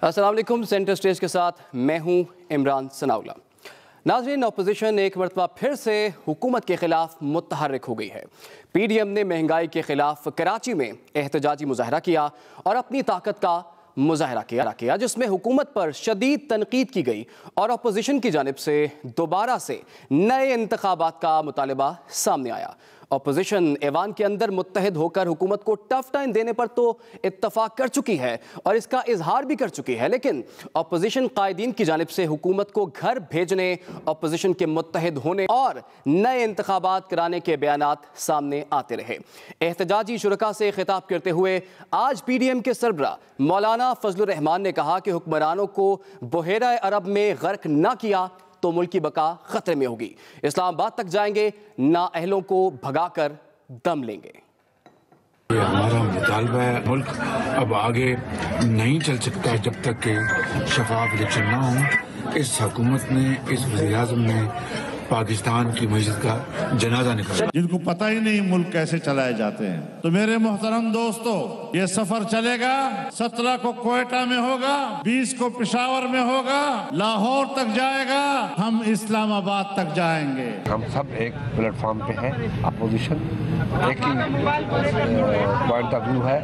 अस्सलाम वालेकुम। Centre stage के साथ मैं हूं इमरान सनाउल्ला। नाज़रीन, अपोजिशन एक मरतबा फिर से हुकूमत के खिलाफ मुतहर्रिक हो गई है। PDM ने महंगाई के खिलाफ कराची में एहतजाजी मुजाहरा किया और अपनी ताकत का मुजाहरा किया जिसमें हुकूमत पर शदीद तनकीद की गई और अपोजिशन की जानिब से दोबारा से नए इंतखाबात का मुतालबा सामने आया। अपोजिशन ऐवान के अंदर मुत्तहिद होकर हुकूमत को टफ टाइम देने पर तो इत्तफाक कर चुकी है और इसका इजहार भी कर चुकी है, लेकिन अपोजिशन कायदीन की जानिब से हुकूमत को घर भेजने, अपोजिशन के मुत्तहिद होने और नए इंतखाबात कराने के बयानात सामने आते रहे। एहतजाजी शुरका से खिताब करते हुए आज PDM के सरबरा मौलाना फजलुर रहमान ने कहा कि हुक्मरानों को बुहेरा अरब में गर्क न किया तो मुल्क की बका खतरे में होगी। इस्लामाबाद तक जाएंगे, नाअहलों को भगाकर दम लेंगे। ये हमारा मुतालबा है। मुल्क अब आगे नहीं चल सकता जब तक कि शफाफ इलेक्शन ना हो। इस हुकूमत ने, इस वज़ीर-ए-आज़म ने पाकिस्तान की मस्जिद का जनाजा निकाला, जिनको पता ही नहीं मुल्क कैसे चलाए जाते हैं। तो मेरे मोहतरम दोस्तों, ये सफर चलेगा। 17 को क्वेटा में होगा, 20 को पेशावर में होगा, लाहौर तक जाएगा, हम इस्लामाबाद तक जाएंगे। हम सब एक प्लेटफॉर्म पे हैं। अपोजिशन एक ही पॉइंट ऑफ व्यू है,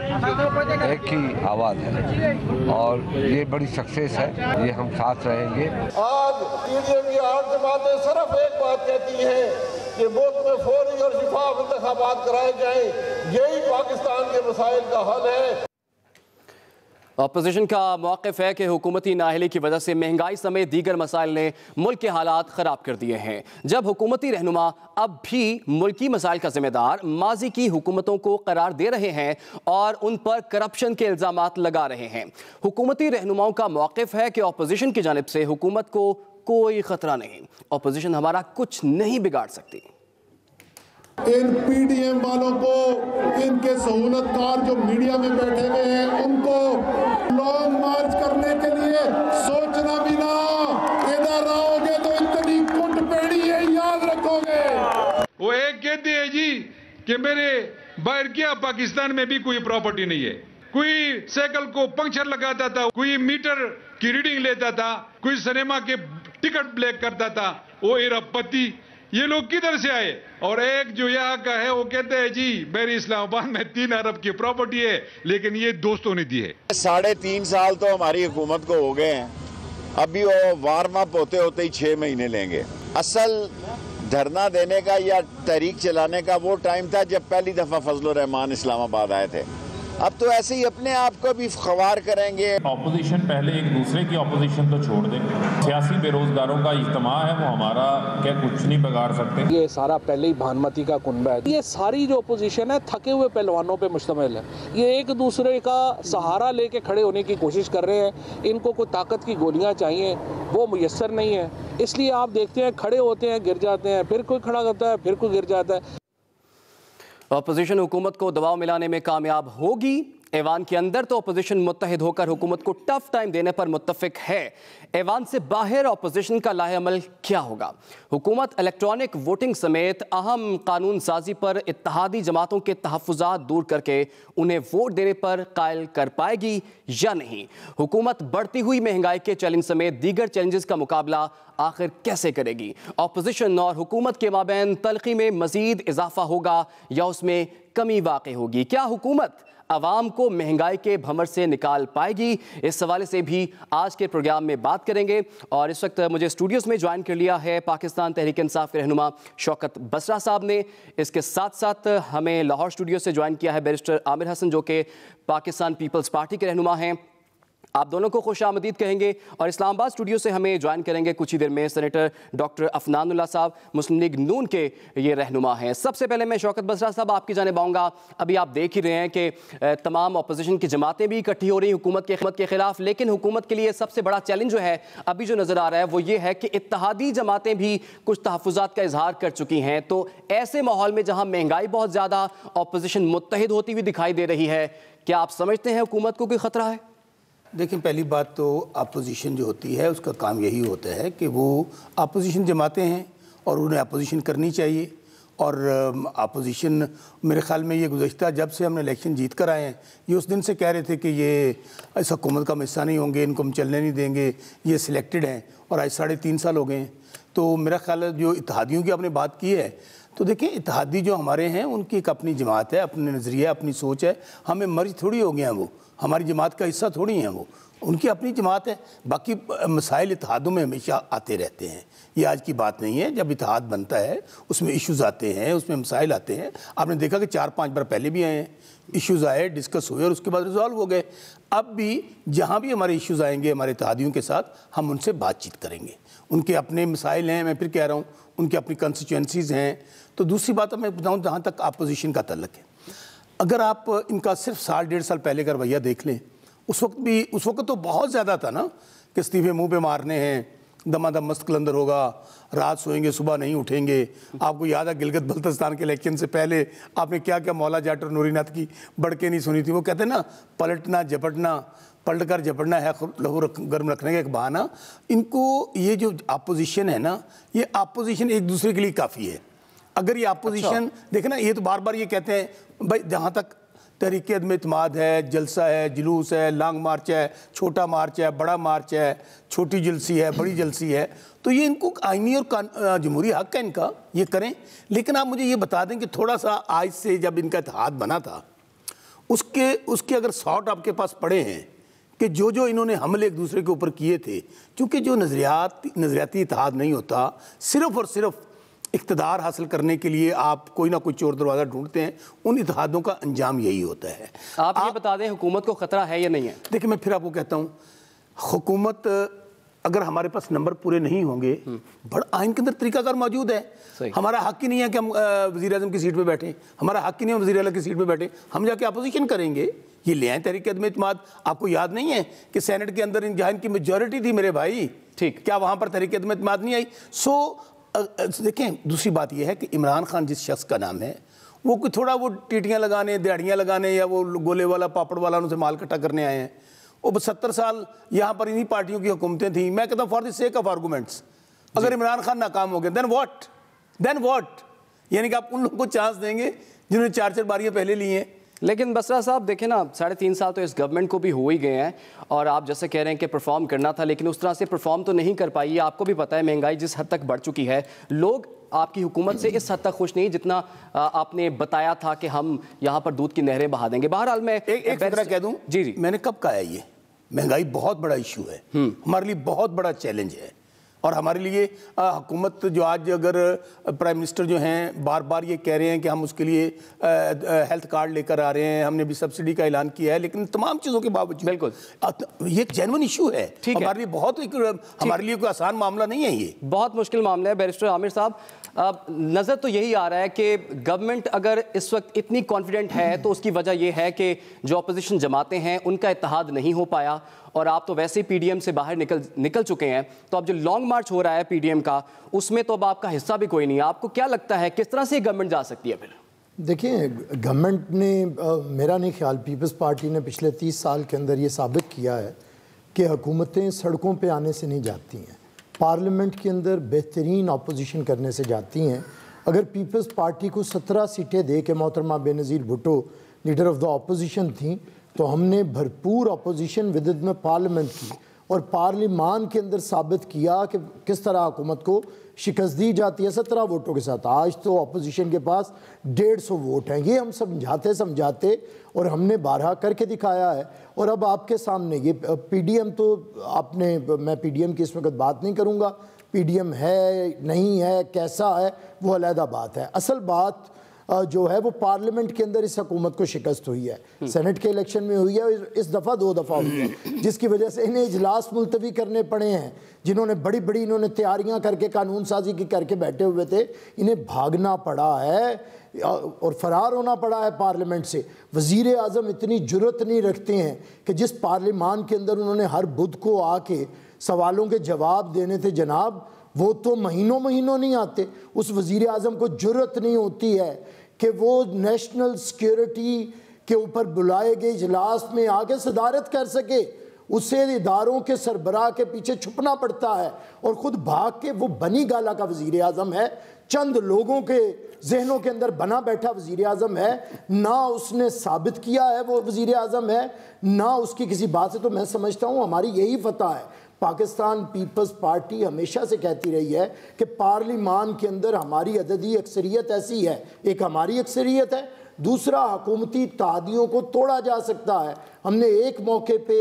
एक ही आवाज है और ये बड़ी सक्सेस है। ये हम साथ रहेंगे। आज PDM की 8 जमातें सिर्फ एक बात कहती हैं कि मुल्क में फौरी और शिफाफ इंतखाबात कराए जाएं। यही पाकिस्तान के मसाइल का हल है। अपोजिशन का मौक़िफ़ है कि हुकूमती नाअहली की वजह से महंगाई समेत दीगर मसाइल ने मुल्क के हालात ख़राब कर दिए हैं। जब हुकूमती रहनुमा अब भी मुल्की मसाइल का जिम्मेदार माजी की हुकूमतों को करार दे रहे हैं और उन पर करप्शन के इल्ज़ामात लगा रहे हैं। हुकूमती रहनुमाओं का मौक़िफ़ है कि अपोजिशन की जानिब से हुकूमत को कोई ख़तरा नहीं, अपोजिशन हमारा कुछ नहीं बिगाड़ सकती। इन PDM वालों को, इनके सहूलतकार जो मीडिया में बैठे हुए हैं, उनको लॉन्ग मार्च करने के लिए सोचना भी ना। इधर आओगे तो इतनी कुट पेड़ी है, याद रखोगे। वो एक कहते हैं जी कि मेरे बाहर क्या पाकिस्तान में भी कोई प्रॉपर्टी नहीं है। कोई साइकिल को पंक्चर लगाता था, कोई मीटर की रीडिंग लेता था, कोई सिनेमा के टिकट ब्लैक करता था। वो अरबपति ये लोग किधर से आए? और एक जो यहाँ का है वो कहते हैं जी मेरी इस्लामाबाद में 3 अरब की प्रॉपर्टी है, लेकिन ये दोस्तों ने दी है। 3.5 साल तो हमारी हुकूमत को हो गए हैं। अभी वो वार्म अप होते होते ही 6 महीने लेंगे। असल धरना देने का या तहरीक चलाने का वो टाइम था जब पहली दफा फजलुर रहमान इस्लामाबाद आए थे। अब तो ऐसे ही अपने आप को भी ख्वार करेंगे। ऑपोजिशन पहले एक दूसरे की ऑपोजिशन तो छोड़ दें। सियासी बेरोजगारों का इज्तिमा है, वो हमारा क्या कुछ नहीं बिगाड़ सकते। ये सारा पहले ही भानमती का कुनबा है। ये सारी जो अपोजिशन है थके हुए पहलवानों पे मुश्तमिल है। ये एक दूसरे का सहारा लेके खड़े होने की कोशिश कर रहे हैं। इनको कोई ताकत की गोलियां चाहिए, वो मुयस्सर नहीं है। इसलिए आप देखते हैं खड़े होते हैं, गिर जाते हैं, फिर कोई खड़ा होता है, फिर कोई गिर जाता है। अपोजिशन हुकूमत को दबाव मिलाने में कामयाब होगी। ऐवान के अंदर तो अपोजिशन मुत्तहिद होकर हुकूमत को टफ टाइम देने पर मुत्तफिक है। ऐवान से बाहर अपोजिशन का लाहेअमल क्या होगा? हुकूमत इलेक्ट्रॉनिक वोटिंग समेत अहम कानून साजी पर इत्तेहादी जमातों के तहफ़्फ़ुज़ात दूर करके उन्हें वोट देने पर कायल कर पाएगी या नहीं? हुकूमत बढ़ती हुई महंगाई के चैलेंज समेत दीगर चैलेंजेस का मुकाबला आखिर कैसे करेगी? अपोजिशन और हुकूमत के माबैन तलखी में मज़ीद इजाफा होगा या उसमें कमी वाक़ई होगी? क्या हुकूमत आवाम को महंगाई के भंवर से निकाल पाएगी? इस हवाले से भी आज के प्रोग्राम में बात करेंगे। और इस वक्त मुझे स्टूडियोज़ में ज्वाइन कर लिया है पाकिस्तान तहरीक इंसाफ के रहनुमा शौकत बसरा साहब ने। इसके साथ साथ हमें लाहौर स्टूडियो से ज्वाइन किया है बैरिस्टर आमिर हसन, जो कि पाकिस्तान पीपल्स पार्टी के रहनुमा हैं। आप दोनों को खुश आमदीद कहेंगे। और इस्लामाबाद स्टूडियो से हमें ज्वाइन करेंगे कुछ ही देर में सेनेटर डॉक्टर अफनानुल्लाह साहब, मुस्लिम लीग नून के ये रहनुमा हैं। सबसे पहले मैं शौकत बसरा साहब आपकी जानिब आऊँगा। अभी आप देख ही रहे हैं कि तमाम अपोजिशन की जमातें भी इकट्ठी हो रही हुकूमत के खिलाफ, लेकिन हुकूमत के लिए सबसे बड़ा चैलेंज जो है अभी जो नज़र आ रहा है वो ये है कि इत्तेहादी जमातें भी कुछ तहफ़्फ़ुज़ात का इजहार कर चुकी हैं। तो ऐसे माहौल में जहाँ महंगाई बहुत ज़्यादा, अपोजिशन मुत्तहिद होती हुई दिखाई दे रही है, क्या आप समझते हैं हुकूमत को कोई ख़तरा है? देखिए, पहली बात तो अपोजिशन जो होती है उसका काम यही होता है कि वो अपोजिशन जमाते हैं और उन्हें अपोजिशन करनी चाहिए और अपोजिशन मेरे ख्याल में ये गुज़श्ता जब से हमने इलेक्शन जीत कर आए हैं, ये उस दिन से कह रहे थे कि ये इस हुकूमत का हिस्सा नहीं होंगे, इनको हम चलने नहीं देंगे, ये सिलेक्टेड हैं, और आज 3.5 साल हो गए हैं। तो मेरा ख्याल है जो इत्तेहादियों की आपने बात की है, तो देखिए इत्तेहादी जो हमारे हैं उनकी एक अपनी जमात है, अपने नज़रिया, अपनी सोच है, हमें मर्ज थोड़ी हो गए हैं, वो हमारी जमात का हिस्सा थोड़ी हैं, वो उनकी अपनी जमात है। बाकी मसाइल इत्तेहादों में हमेशा आते रहते हैं, ये आज की बात नहीं है। जब इत्तेहाद बनता है उसमें इश्यूज़ आते हैं, उसमें मसाइल आते हैं। आपने देखा कि 4-5 बार पहले भी आए हैं, इश्यूज़ आए, डिस्कस हुए और उसके बाद रिजॉल्व हो गए। अब भी जहाँ भी हमारे इश्यूज़ आएंगे हमारे इत्तेहादियों के साथ, हम उनसे बातचीत करेंगे। उनके अपने मसाइल हैं, मैं फिर कह रहा हूँ, उनकी अपनी कंस्टिट्यूंसीज़ हैं। तो दूसरी बात मैं बताऊँ, जहाँ तक अपोजिशन का तल्लक है, अगर आप इनका सिर्फ 1.5 साल पहले का रवैया देख लें, उस वक्त तो बहुत ज़्यादा था ना कि इस्तीफे मुंह पे मारने हैं, दमादम मस्त कलंदर होगा, रात सोएंगे सुबह नहीं उठेंगे। आपको याद है गिलगित बल्तिस्तान के इलेक्शन से पहले आपने क्या क्या मौला जाट और नूरी नाथ की बढ़के नहीं सुनी थी। वो कहते हैं ना, पलटना झपटना, पलट कर झपटना है लहू गर्म रखने का एक बहाना। इनको ये जो अपोजिशन है ना, ये अपोजिशन एक दूसरे के लिए काफ़ी है। अगर ये अपोजिशन देखे ना, ये तो बार बार ये कहते हैं भाई जहाँ तक तहरीक अदम इत्माद है, जलसा है, जुलूस है, लॉन्ग मार्च है, छोटा मार्च है, बड़ा मार्च है, छोटी जलसी है, बड़ी जलसी है, तो ये इनको आईनी और जमहूरी हक है इनका, ये करें। लेकिन आप मुझे ये बता दें कि थोड़ा सा आज से जब इनका इत्तेहाद बना था, उसके अगर 100 आपके पास पड़े हैं कि जो जो इन्होंने हमले एक दूसरे के ऊपर किए थे, क्योंकि जो नज़रियाती इत्तेहाद नहीं होता, सिर्फ़ और सिर्फ इक़्तिदार हासिल करने के लिए आप कोई ना कोई चोर दरवाज़ा ढूंढते हैं, उन इत्तेहादों का अंजाम यही होता है। आप ये बता दें हुकूमत को ख़तरा है या नहीं है? देखिए मैं फिर आपको कहता हूँ, हुकूमत अगर हमारे पास नंबर पूरे नहीं होंगे, बड़ा आइन के अंदर तरीकाकार मौजूद है। हमारा हक ही नहीं है कि हम वज़ीर-ए-आज़म की सीट पे बैठें, हमारा हक ही नहीं है वज़ीर-ए-आला की सीट पे बैठें, हम जाके अपोजिशन करेंगे। ये ले आए तहरीक अदम इत्माद। आपको याद नहीं है कि सेनेट के अंदर जहाँ इनकी मेजॉरिटी थी मेरे भाई, ठीक, क्या वहाँ पर तहरीक अदम इत्माद नहीं आई? देखें, दूसरी बात यह है कि इमरान खान जिस शख्स का नाम है, वो कोई थोड़ा वो टीटियाँ लगाने, दिहाड़ियाँ लगाने या वो गोले वाला पापड़ वाला उनसे माल इकट्ठा करने आए हैं। वो 70 साल यहाँ पर इन्हीं पार्टियों की हुकूमतें थी। मैं कहता हूँ for the sake of arguments, अगर इमरान खान नाकाम हो गए देन व्हाट, यानी कि आप उन लोगों को चांस देंगे जिन्होंने 4-4 बारियाँ पहले ली हैं। लेकिन बसरा साहब देखें ना, 3.5 साल तो इस गवर्नमेंट को भी हो ही गए हैं, और आप जैसे कह रहे हैं कि परफॉर्म करना था, लेकिन उस तरह से परफॉर्म तो नहीं कर पाई। आपको भी पता है महंगाई जिस हद तक बढ़ चुकी है, लोग आपकी हुकूमत से इस हद तक खुश नहीं जितना आपने बताया था कि हम यहाँ पर दूध की नहरें बहा देंगे। बहरहाल मैं एक फिक्रा कह दूँ, जी मैंने कब कहा है, ये महंगाई बहुत बड़ा इशू है, हमारे लिए बहुत बड़ा चैलेंज है। और हमारे लिए हुकूमत जो आज अगर प्राइम मिनिस्टर जो हैं बार बार ये कह रहे हैं कि हम उसके लिए हेल्थ कार्ड लेकर आ रहे हैं, हमने भी सब्सिडी का ऐलान किया है, लेकिन तमाम चीज़ों के बावजूद बिल्कुल ये एक जेन्युइन इशू है हमारे लिए, बहुत हमारे लिए कोई आसान मामला नहीं है, ये बहुत मुश्किल मामला है। बैरिस्टर आमिर साहब, नज़र तो यही आ रहा है कि गवर्नमेंट अगर इस वक्त इतनी कॉन्फिडेंट है तो उसकी वजह यह है कि जो अपोजिशन जमातें हैं उनका इत्तेहाद नहीं हो पाया, और आप तो वैसे ही पीडीएम से बाहर निकल चुके हैं। तो अब जो लॉन्ग मार्च हो रहा है पीडीएम का, उसमें तो अब आपका हिस्सा भी कोई नहीं है। आपको क्या लगता है किस तरह से गवर्नमेंट जा सकती है फिर? देखिए, गवर्नमेंट ने मेरा नहीं ख्याल, पीपल्स पार्टी ने पिछले 30 साल के अंदर ये साबित किया है कि हुकूमतें सड़कों पे आने से नहीं जाती हैं, पार्लियामेंट के अंदर बेहतरीन अपोजिशन करने से जाती हैं। अगर पीपल्स पार्टी को 17 सीटें दे के मोहतरमा Benazir Bhutto leader of the opposition थी, तो हमने भरपूर अपोजिशन विद में पार्लियामेंट की और पार्लिमान के अंदर साबित किया कि किस तरह हुकूमत को शिकस्त दी जाती है 17 वोटों के साथ। आज तो अपोजिशन के पास 150 वोट हैं। ये हम समझाते और हमने 12 करके दिखाया है। और अब आपके सामने ये पीडीएम, तो आपने, मैं पीडीएम की इस वक्त बात नहीं करूँगा, पीडीएम है नहीं है कैसा है वो अलहदा बात है। असल बात जो है वो पार्लियामेंट के अंदर इस हुकूमत को शिकस्त हुई है, सेनेट के इलेक्शन में हुई है, इस दफ़ा 2 दफ़ा हुई है, जिसकी वजह से इन्हें इजलास मुलतवी करने पड़े हैं। जिन्होंने बड़ी बड़ी इन्होंने तैयारियां करके कानून साजी की करके बैठे हुए थे, इन्हें भागना पड़ा है और फरार होना पड़ा है पार्लियामेंट से। वज़ीर आज़म इतनी जुर्रत नहीं रखते हैं कि जिस पार्लियामान के अंदर उन्होंने हर बुध को आके सवालों के जवाब देने थे जनाब, वो तो महीनों नहीं आते। उस वज़ीर आज़म को जुर्रत नहीं होती है कि वो नेशनल सिक्योरिटी के ऊपर बुलाए गए इजलास में आके सदारत कर सके। उसे इदारों के सरबराह के पीछे छुपना पड़ता है और ख़ुद भाग के, वो बनी गाला का वज़ीर आज़म है, चंद लोगों के जहनों के अंदर बना बैठा वज़ीर आज़म है, ना उसने साबित किया है वो वज़ीर आज़म है, ना उसकी किसी बात से। तो मैं समझता हूँ हमारी यही फतह है। पाकिस्तान पीपल्स पार्टी हमेशा से कहती रही है कि पार्लिमान के अंदर हमारी अददी अक्सरियत ऐसी है, एक हमारी अक्सरियत है, दूसरा हुकूमती इत्तेहादियों को तोड़ा जा सकता है। हमने एक मौके पे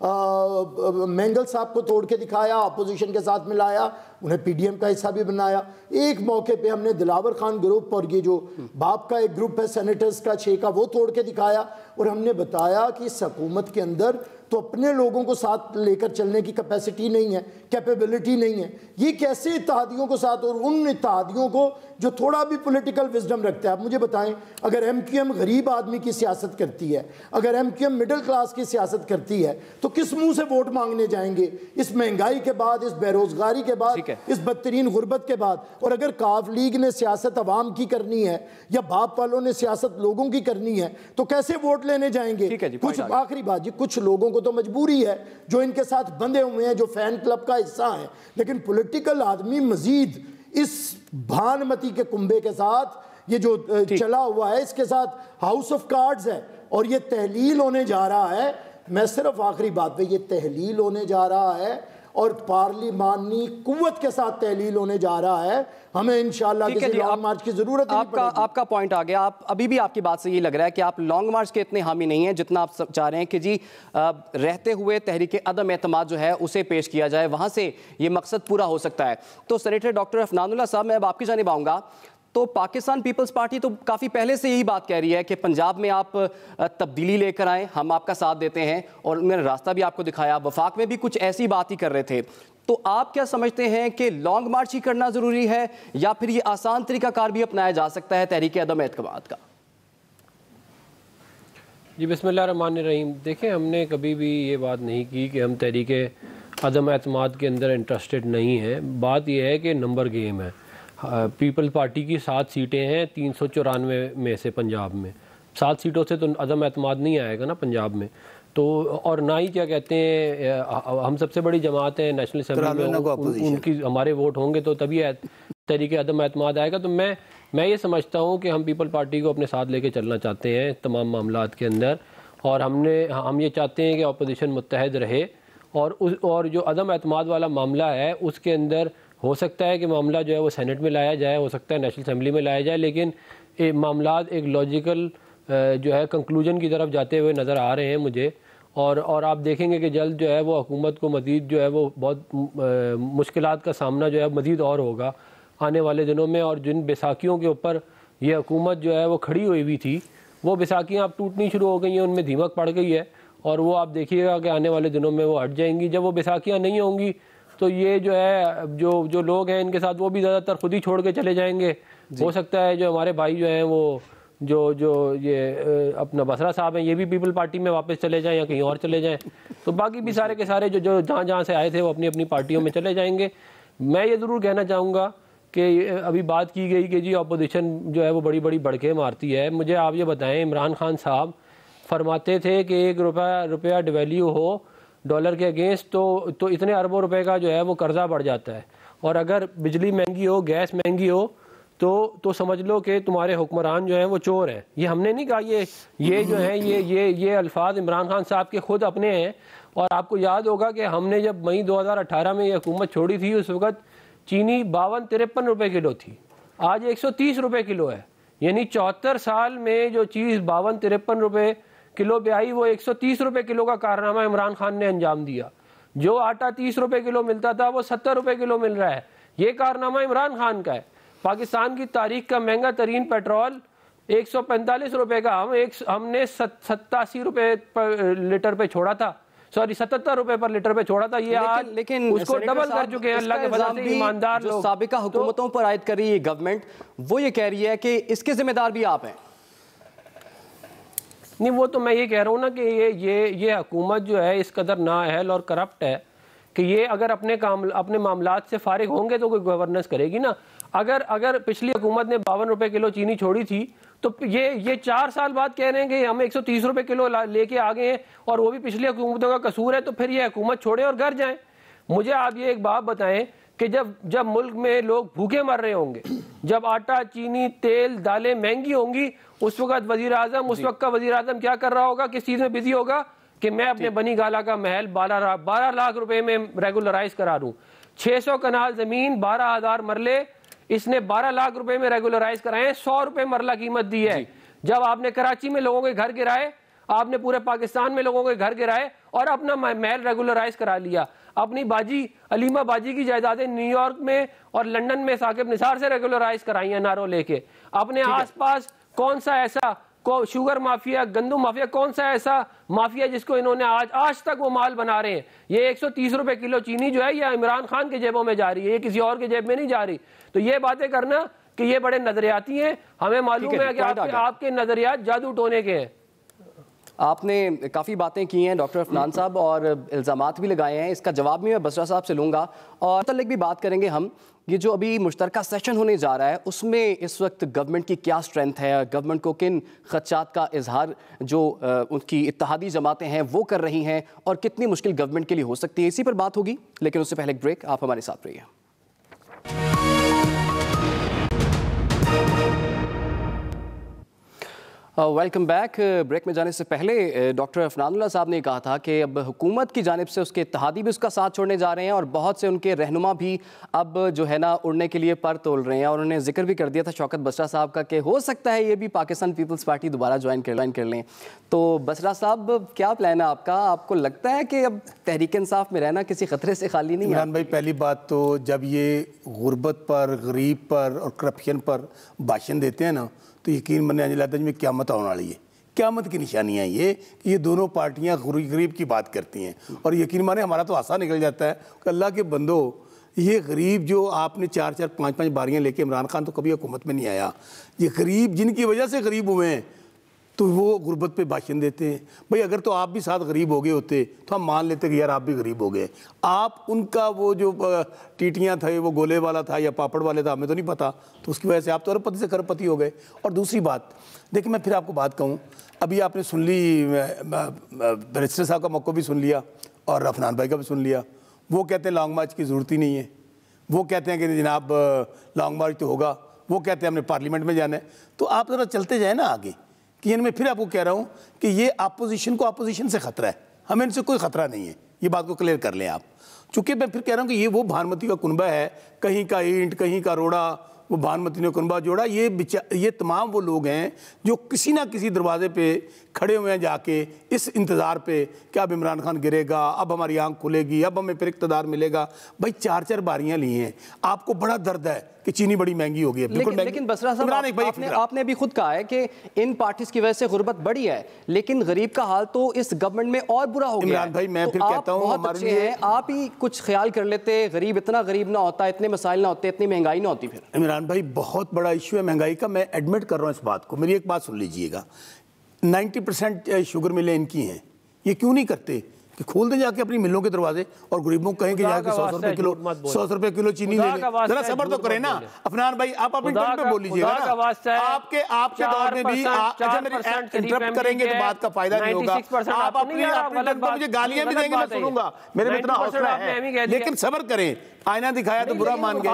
मैंगल साहब को तोड़ के दिखाया, अपोजिशन के साथ मिलाया, उन्हें पीडीएम का हिस्सा भी बनाया। एक मौके पे हमने दिलावर खान ग्रुप और ये जो बाप का एक ग्रुप है सेनेटर्स का 6 का, वो तोड़ के दिखाया और हमने बताया कि इस हुकूमत के अंदर तो अपने लोगों को साथ लेकर चलने की कैपेसिटी नहीं है, कैपेबिलिटी नहीं है। ये कैसे इत्तेहादियों को साथ, और उन इत्तेहादियों को जो थोड़ा भी पॉलिटिकल विजडम रखते हैं। आप मुझे बताएं, अगर एमक्यूएम गरीब आदमी की सियासत करती है, अगर एमक्यूएम मिडिल क्लास की सियासत करती है, तो किस मुंह से वोट मांगने जाएंगे इस महंगाई के बाद, इस बेरोजगारी के बाद, इस बदतरीन गुर्बत के बाद। और अगर काफ लीग ने सियासत अवाम की करनी है या बाप वालों ने सियासत लोगों की करनी है, तो कैसे वोट लेने जाएंगे? कुछ आखिरी बात जी, कुछ लोगों को तो मजबूरी है जो इनके साथ बंधे हुए हैं, जो फैन क्लब का हिस्सा है, लेकिन पॉलिटिकल आदमी मजीद इस भानमती के कुंबे के साथ, ये जो चला हुआ है, इसके साथ हाउस ऑफ कार्ड्स है और ये तहलील होने जा रहा है। मैं सिर्फ आखिरी बात पे, ये तहलील होने जा रहा है और पार्लिमानी कुव्वत के साथ तहलील होने जा रहा है। हमें इंशाल्लाह किसी लॉन्ग मार्च की जरूरत नहीं पड़ेगी। आपका पॉइंट आ गया। आप अभी भी, आपकी बात से ये लग रहा है कि आप लॉन्ग मार्च के इतने हामी नहीं हैं जितना आप चाह रहे हैं कि जी रहते हुए तहरीक अदम एतमाद जो है उसे पेश किया जाए, वहां से ये मकसद पूरा हो सकता है। तो सेनेटर डॉक्टर अफनानुल्लाह साहब, मैं अब आपकी जानिब आऊँगा। तो पाकिस्तान पीपल्स पार्टी तो काफ़ी पहले से यही बात कह रही है कि पंजाब में आप तब्दीली लेकर आएँ, हम आपका साथ देते हैं, और उन्होंने रास्ता भी आपको दिखाया। वफाक में भी कुछ ऐसी बात ही कर रहे थे। तो आप क्या समझते हैं कि लॉन्ग मार्च ही करना ज़रूरी है या फिर ये आसान तरीकाकार भी अपनाया जा सकता है तहरीक अदम एतमाद का? जी बिस्मिल्लाह रहमान रहीम। देखें, हमने कभी भी ये बात नहीं की कि हम तहरीक अदम एतमाद के अंदर इंटरेस्टेड नहीं हैं। बात यह है कि नंबर गेम है। पीपल्स पार्टी की 7 सीटें हैं 394 में से पंजाब में। 7 सीटों से तो अदम एतमाद नहीं आएगा ना पंजाब में। तो और ना ही क्या कहते हैं, हम सबसे बड़ी जमात है नेशनल असेंबली में, उनकी हमारे वोट होंगे तो तभी तहरीक अदम एतमाद आएगा। तो मैं ये समझता हूँ कि हम पीपल पार्टी को अपने साथ लेके चलना चाहते हैं तमाम मामलात के अंदर, और हम ये चाहते हैं कि अपोजिशन मुत्तहद रहे। और जो अदम एतमाद वाला मामला है उसके अंदर हो सकता है कि मामला जो है वो सेनेट में लाया जाए, हो सकता है नेशनल असेंबली में लाया जाए, लेकिन मामलात एक लॉजिकल जो है कंक्लूजन की तरफ जाते हुए नज़र आ रहे हैं मुझे। और आप देखेंगे कि जल्द जो है वो हुकूमत को मज़ीद जो है वो बहुत मुश्किलात का सामना जो है मज़ीद और होगा आने वाले दिनों में। और जिन बैसाखियों के ऊपर ये हुकूमत जो है वो खड़ी हुई थी, वो बैसाखियाँ अब टूटनी शुरू हो गई हैं, उनमें धीमक पड़ गई है, और वो आप देखिएगा कि आने वाले दिनों में वो हट जाएंगी। जब वो बैसाखियाँ नहीं होंगी तो ये जो है जो लोग हैं इनके साथ वो भी ज़्यादातर खुद ही छोड़ के चले जाएंगे। हो सकता है जो हमारे भाई जो हैं वो जो ये अपना बसरा साहब हैं, ये भी पीपल पार्टी में वापस चले जाएं या कहीं और चले जाएं। तो बाकी भी सारे के सारे जो जहाँ से आए थे वो अपनी अपनी पार्टियों में चले जाएंगे। मैं ये ज़रूर कहना चाहूँगा कि अभी बात की गई कि जी अपोजिशन जो है वो बड़ी बड़ी बढ़के मारती है। मुझे आप ये बताएं, इमरान खान साहब फरमाते थे कि ₹1 डिवैल्यू हो डॉलर के अगेंस्ट तो इतने अरबों रुपए का जो है वो कर्जा बढ़ जाता है, और अगर बिजली महंगी हो, गैस महंगी हो तो समझ लो कि तुम्हारे हुक्मरान जो हैं वो चोर हैं। ये हमने नहीं कहा, ये जो है ये अल्फाज इमरान खान साहब के खुद अपने हैं। और आपको याद होगा कि हमने जब मई 2018 में ये हुकूमत छोड़ी थी, उस वक्त चीनी 52-53 रुपये किलो थी, आज 130 रुपये किलो है। यानी 74 साल में जो चीज़ 52-53 रुपये किलो पे आई, वो 130 रुपये किलो का कारनामा इमरान खान ने अंजाम दिया। जो आटा 30 रुपये किलो मिलता था वो 70 रुपये किलो मिल रहा है। ये कारनामा इमरान खान का है। पाकिस्तान की तारीख का महंगा तरीन पेट्रोल 145 रुपये का हमने 87 रुपये पर लीटर पे छोड़ा था, सॉरी 77 रुपये पर लीटर पे छोड़ा था। ये लेकिन उसको डबल कर चुके हैं। अल्लाह के फजल से ईमानदार लोग। साबिका हुकूमतों पर आयद कर रही है गवर्नमेंट, वो ये कह रही है कि इसके जिम्मेदार भी आप हैं। नहीं, वो तो मैं ये कह रहा हूँ ना कि ये हुकूमत जो है इस कदर नाअहल और करप्ट है कि ये अगर अपने मामलात से फारिग होंगे तो कोई गवर्नेंस करेगी ना। अगर पिछली हुकूमत ने 52 रुपये किलो चीनी छोड़ी थी तो ये 4 साल बाद कह रहे हैं कि हम 130 रुपए किलो लेके आ गए हैं और वो भी पिछली हुकूमतों का कसूर है, तो फिर ये हुकूमत छोड़ें और घर जाएं। मुझे आप ये एक बात बताएं कि जब मुल्क में लोग भूखे मर रहे होंगे, जब आटा, चीनी, तेल, दालें महंगी होंगी, उस वक्त वजीर आजम, उस वक्त का वजीर आजम क्या कर रहा होगा, किस चीज़ में बिजी होगा कि मैं अपने बनी गाला का महल 12 लाख रुपए में रेगुलराइज करा दूं। 600 कनाल जमीन, 12,000 मरले, इसने 12 लाख रुपए में रेगुलराइज कराए, 100 रुपए मरला कीमत दी है। जब आपने कराची में लोगों के घर गिराए, आपने पूरे पाकिस्तान में लोगों के घर गिराए और अपना महल रेगुलराइज करा लिया। अपनी बाजी, अलीमा बाजी की जायदादें न्यूयॉर्क में और लंदन में साकिब निसार से रेगुलराइज कराई हैं नारों लेके। अपने आसपास कौन सा ऐसा शुगर माफिया, गंदम माफिया, कौन सा ऐसा माफिया जिसको इन्होंने आज तक वो माल बना रहे हैं। ये 130 रुपए किलो चीनी जो है, ये इमरान खान के जेबों में जा रही है, ये किसी और के जेब में नहीं जा रही। तो ये बातें करना कि ये बड़े नजरियाती हैं, हमें मालूम है कि आपके नजरियात जादू टोने के हैं। आपने काफ़ी बातें की हैं डॉक्टर अफनान साहब और इल्ज़ामात भी लगाए हैं, इसका जवाब भी मैं बसरा साहब से लूँगा और तक भी बात करेंगे हम। ये जो अभी मुश्तरका सेशन होने जा रहा है, उसमें इस वक्त गवर्नमेंट की क्या स्ट्रेंथ है, गवर्नमेंट को किन खदशात का इजहार जो उनकी इत्तेहादी जमातें हैं वो कर रही हैं और कितनी मुश्किल गवर्नमेंट के लिए हो सकती है, इसी पर बात होगी। लेकिन उससे पहले एक ब्रेक, आप हमारे साथ रहिए। Welcome back. ब्रेक में जाने से पहले डॉक्टर अफनानुल्लाह साहब ने कहा था कि अब हुकूमत की जानिब से उसके इत्तेहादी भी उसका साथ छोड़ने जा रहे हैं और बहुत से उनके रहनुमा भी अब जो है ना उड़ने के लिए पर तोल रहे हैं। और उन्होंने जिक्र भी कर दिया था शौकत बसरा साहब का कि हो सकता है ये भी पाकिस्तान पीपल्स पार्टी दोबारा ज्वाइन कर लें। तो बसरा साहब, क्या प्लान है आपका? आपको लगता है कि अब तहरीक इंसाफ में रहना किसी खतरे से खाली नहीं है? इमरान भाई, पहली बात तो जब ये गुर्बत पर, गरीब पर और करप्शन पर भाषण देते हैं ना, तो यकीन माने अजलादज में क़यामत आने वाली है। क़यामत की निशानियाँ ये कि ये दोनों पार्टियाँ गरीब की बात करती हैं और यकीन माने हमारा तो आसा निकल जाता है कि अल्लाह के बंदो, ये गरीब जो आपने 4-4, 5-5 बारियाँ लेके, इमरान खान तो कभी हुकूमत में नहीं आया, ये गरीब जिनकी वजह से गरीब हुए हैं तो वो गुर्बत पे भाषण देते हैं। भाई अगर तो आप भी साथ गरीब हो गए होते तो हम मान लेते कि यार आप भी गरीब हो गए। आप उनका वो जो टीटियाँ थे वो गोले वाला था या पापड़ वाले था, हमें तो नहीं पता, तो उसकी वजह से आप तो अरबपति से करोड़पति हो गए। और दूसरी बात देखिए, मैं फिर आपको बात कहूँ, अभी आपने सुन ली, बैरिस्टर साहब का मौक़िफ़ भी सुन लिया और अफनान भाई का भी सुन लिया। वो कहते हैं लॉन्ग मार्च की ज़रूरत ही नहीं है, वो कहते हैं कि जनाब लॉन्ग मार्च तो होगा, वो कहते हैं हमने पार्लियामेंट में जाना है। तो आप ज़रा चलते जाए ना आगे, कि इनमें फिर आपको कह रहा हूँ कि ये अपोजिशन को अपोजिशन से ख़तरा है, हमें इनसे कोई ख़तरा नहीं है, ये बात को क्लियर कर लें आप। चूँकि मैं फिर कह रहा हूँ कि ये वो भानुमति का कुनबा है, कहीं का ईंट कहीं का रोड़ा, वो भानुमति ने कुनबा जोड़ा। ये तमाम वो लोग हैं जो किसी ना किसी दरवाजे पे खड़े हुए हैं जाके इस इंतज़ार पे कि अब इमरान खान गिरेगा, अब हमारी आंख खुलेगी, अब हमें फिर इक़्तिदार मिलेगा। भाई 4-4 बारियाँ ली हैं, आपको बड़ा दर्द है कि चीनी बड़ी महंगी हो गई है। लेकिन बसरा साहब, आपने अभी खुद कहा है कि इन पार्टीज की वजह से गुर्बत बढ़ी है, लेकिन गरीब का हाल तो इस गवर्नमेंट में और बुरा हो गया। इमरान भाई, मैं फिर कहता हूँ हमारे लिए आप ही कुछ ख्याल कर लेते, गरीब इतना गरीब ना होता, इतने मसाइल ना होते, इतनी महंगाई ना होती। फिर इमरान भाई, बहुत बड़ा इशू है महंगाई का, मैं एडमिट कर रहा हूँ इस बात को। मेरी एक बात सुन लीजिएगा, 90% शुगर मिलें इनकी हैं, ये क्यों नहीं करते कि खोल दें जाके अपनी मिलों के दरवाजे और गरीबों को कहें कि जाके 100 रुपए किलो चीनी ले लें। जरा सब्र तो करें ना अफनान भाई, आप अपनी टर्न पे बोल लीजिएगा ना। आपके दौर में भी अच्छा मेरी इंटरप्ट करेंगे तो बात का फायदा नहीं होगा। आप अपनी टर्न पे मुझे गालियां भी देंगे, मैं सुनूंगा, मेरे में इतना हौसला है, लेकिन सब्र करें। आईना दिखाया तो बुरा मान गए।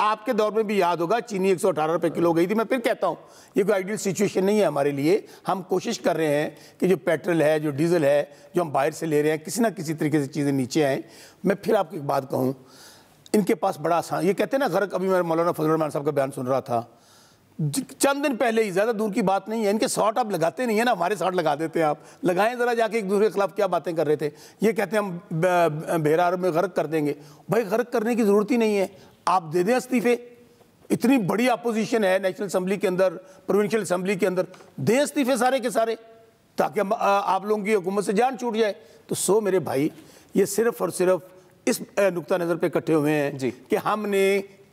आपके दौर में भी याद होगा चीनी 118 रुपए किलो गई थी। मैं फिर कहता हूँ ये कोई आइडियल सिचुएशन नहीं है हमारे लिए। हम कोशिश कर रहे हैं कि जो पेट्रोल है, जो डीजल है, जो हम बाहर से ले रहे हैं, किसी ना किसी तरीके से चीज़ें नीचे आएँ। मैं फिर आपको एक बात कहूँ, इनके पास बड़ा आसान, ये कहते हैं ना गर्क, अभी मैं मौलाना फजल रहमान साहब का बयान सुन रहा था चंद दिन पहले ही, ज़्यादा दूर की बात नहीं है। इनके शॉट आप लगाते नहीं है ना, हमारे शॉट लगा देते हैं। आप लगाएं ज़रा जाके एक दूसरे के खिलाफ क्या बातें कर रहे थे। ये कहते हैं हम बहरा अरब में गर्क कर देंगे। भाई गर्क करने की ज़रूरत ही नहीं है, आप दे दें इस्तीफ़े। इतनी बड़ी अपोजिशन है नेशनल असम्बली के अंदर, प्रोविंशियल असम्बली के अंदर, दें इस्तीफ़े सारे के सारे, ताकि आप लोगों की हुकूमत से जान छूट जाए। तो मेरे भाई, ये सिर्फ और सिर्फ इस नुक्ता नज़र पे इकट्ठे हुए हैं कि हमने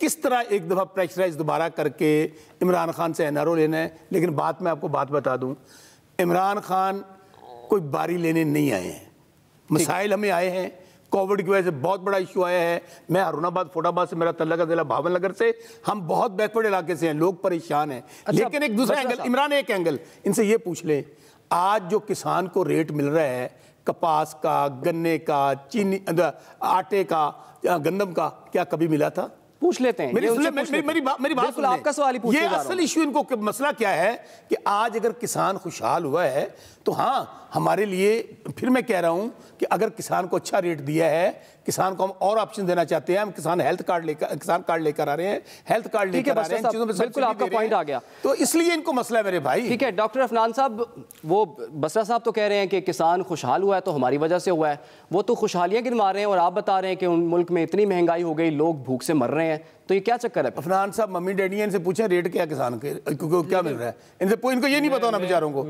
किस तरह एक दफ़ा प्रेशराइज दोबारा करके इमरान खान से एनआरओ लेना है। लेकिन मैं आपको बात बता दूं, इमरान खान कोई बारी लेने नहीं आए हैं। मसाइल हमें आए हैं, कोविड की वजह से बहुत बड़ा इशू आया है। मैं हरुणाबाद फोटाबाद से, मेरा तल्लका जिला भावनगर से, हम बहुत बैकवर्ड इलाके से हैं, लोग परेशान हैं। लेकिन एक दूसरा एंगल, इमरान एक एंगल इनसे ये पूछ ले, आज जो किसान को रेट मिल रहा है कपास का, गन्ने का, चीनी, आटे का, गंदम का, क्या कभी मिला था? पूछ लेते हैं। मेरी बात सुनिए, आपका सवाल ही पूछ ये असल इशू इनको मसला क्या है कि आज अगर किसान खुशहाल हुआ है तो हाँ हमारे लिए, फिर मैं कह रहा हूं कि अगर किसान को अच्छा रेट दिया है, किसान को हम और ऑप्शन देना चाहते हैं। हम किसान कार्ड लेकर आ रहे हैं, हेल्थ कार्ड लेकर आ रहे हैं, चीजों में बिल्कुल आपका पॉइंट आ गया, तो इसलिए इनको मसला है मेरे भाई। ठीक है डॉक्टर अफनान साहब, वो बसरा साहब तो कह रहे हैं कि किसान खुशहाल हुआ है तो हमारी वजह से हुआ है, वो तो खुशहालियां गिनवा रहे हैं और आप बता रहे हैं कि उन मुल्क में इतनी महंगाई हो गई, लोग भूख से मर रहे हैं, तो ये क्या चक्कर है? अफनान साहब, मम्मी डैडी इनसे पूछें रेट क्या किसान के क्या मिल रहा है, इनको ये नहीं पता होना बेचारों को।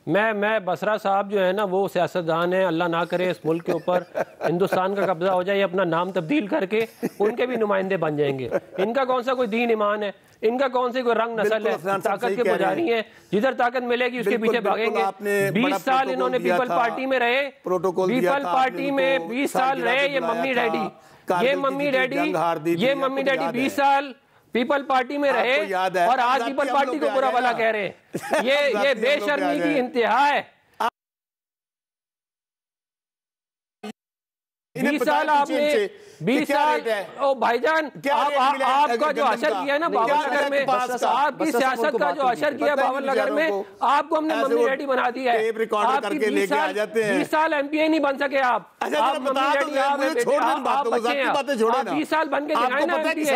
मैं बसरा साहब जो है ना, वो सियासतदान है, अल्लाह ना करे इस मुल्क के ऊपर हिंदुस्तान का कब्जा हो जाए, अपना नाम तब्दील करके उनके भी नुमाइंदे बन जाएंगे। इनका कौन सा कोई दीन ईमान है, इनका कौन सी कोई रंग नस्ल है, ताकत के पुजारी हैं, जिधर ताकत मिलेगी उसके पीछे भागेंगे। 20 साल इन्होंने पीपल पार्टी में रहे, पीपल पार्टी में 20 साल रहे ये मम्मी डैडी, ये मम्मी डैडी 20 साल पीपल पार्टी में रहे और आज पीपल पार्टी को बुरा भला कह रहे हैं। ये बेशर्मी की इंतहा है। 20 साल आपने 20 साल ओ भाईजान, आपका जो असर किया ना भावनगर में, आपकी सियासत का जो असर किया भावनगर में, आपको हमने मम्मी डैडी बना दिया है। 20 साल एमपीए नहीं बन सके आप मम्मी डैडी, आप बच्चे हैं, आप 20 साल बन के दिखाए ना एमपीए,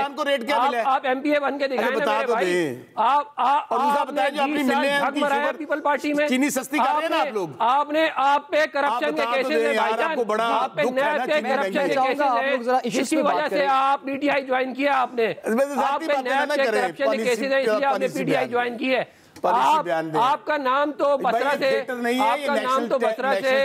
आप एमपीए बन के दिखाए ना मेरे भाई। आपने 20 साल हक मराया पीपल पार्टी में, चीनी सस्ती कर रहे हैं ना आप लोग, आपने आप पे करप्शन के केसेस है भाईजान, आप पे नैब के करप्शन के केसेस है, जिसकी वजह से आप पीटीआई ज्वाइन किया आपने, आप पे नैब के करप्शन के केसेस है, इसलिए आपने पीटीआई ज्वाइन की है। आपका नाम तो बसरा से, आपका नाम तो बसरा से,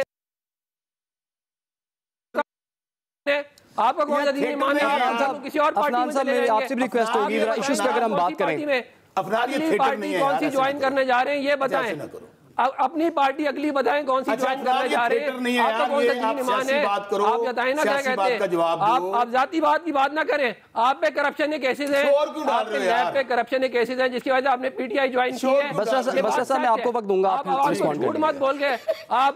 आपका कौन सा दीन ईमान है, आप किसी और पार्टी में चले जाएंगे। आपसे भी रिक्वेस्ट होगी जरा इश्यूज पे अगर हम बात करें, अगली पार्टी कौन सी ज्वाइन करने जा रहे हैं ये बताएं, अपनी पार्टी अगली बताएं कौन सी ज्वाइन करने जा रहे हैं। आपका कौन सा दीन ईमान है, आप बताएं ना क्या कहते हैं। आप जाति बात की बात ना करें, आप पे करप्शन के केसेस हैं, आपके लैब पे करप्शन के केसेस हैं, जिसकी वजह से आपने पीटीआई ज्वाइन की है। बसरा साहब मैं आपको वक्त दूंगा, आप झूठ मत बोल के, आप